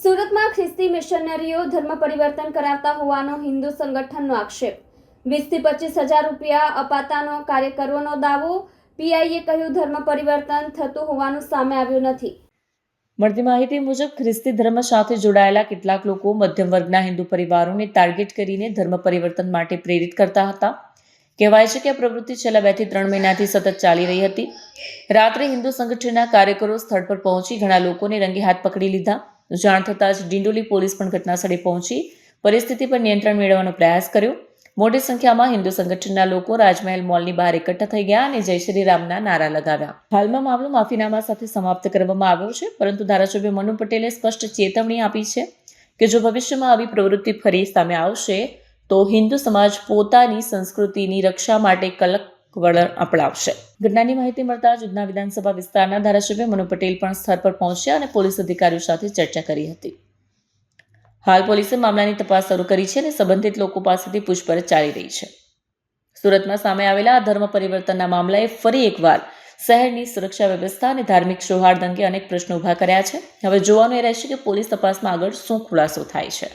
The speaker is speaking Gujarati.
સુરતમાં ખ્રિસ્તી મિશનરીઓ ધર્મ પરિવર્તન કરાવતા હોવાનો હિન્દુ સંગઠનનો આક્ષેપ। 20 થી 25 હજાર રૂપિયા અપાતાનો કાર્યકરોનો દાવો। પીઆઈએ કહ્યું ધર્મ પરિવર્તન થતું હોવાનું સામે આવ્યું નથી। મળતી માહિતી મુજબ ખ્રિસ્તી ધર્મ સાથે જોડાયેલા કેટલાક લોકો મધ્યમ વર્ગના હિન્દુ પરિવારોને ટાર્ગેટ કરીને ધર્મ પરિવર્તન માટે પ્રેરિત કરતા હતા। કહેવાય છે કે આ પ્રવૃત્તિ છેલ્લા 2 થી 3 મહિનાથી સતત ચાલી રહી હતી। રાત્રે હિન્દુ સંગઠનના કાર્યકરો સ્થળ પર પહોંચી ઘણા લોકોને રંગે હાથ પકડી લીધા। જાણ થતાં જ ડિંડોલી પોલીસ પણ ઘટનાસ્થળે પહોંચી પરિસ્થિતિ પર નિયંત્રણ મેળવવાનો પ્રયાસ કર્યો। મોટી સંખ્યામાં હિન્દુ સંગઠનના લોકો રાજમહેલ મોલની બહાર એકઠા થઈ ગયા અને જય શ્રી રામના નારા લગાવ્યા। હાલમાં મામલો માફીનામા સાથે સમાપ્ત કરવામાં આવ્યો છે, પરંતુ ધારાસભ્ય મનુ પટેલે સ્પષ્ટ ચેતવણી આપી છે કે જો ભવિષ્યમાં આવી પ્રવૃત્તિ ફરી સામે આવશે તો હિન્દુ સમાજ પોતાની સંસ્કૃતિની રક્ષા માટે કડક વલણ અપનાવશે। ઘટનાની માહિતી મળતા જ ઉધના વિધાનસભા વિસ્તારના ધારાસભ્ય મનુ પટેલ પણ સ્થળ પર પહોંચ્યા અને પોલીસ અધિકારીઓ સાથે ચર્ચા કરી હતી। હાલ પોલીસે મામલાની તપાસ શરૂ કરી છે અને સંબંધિત લોકો પાસેથી પૂછપરછ ચાલી રહી છે। સુરતમાં સામે આવેલા આ ધર્મ પરિવર્તનના મામલાએ ફરી એકવાર શહેરની સુરક્ષા વ્યવસ્થા અને ધાર્મિક સૌહાર્દ અંગે અનેક પ્રશ્નો ઊભા કર્યા છે। હવે જોવાનું એ રહેશે કે પોલીસ તપાસમાં આગળ શું ખુલાસો થાય છે।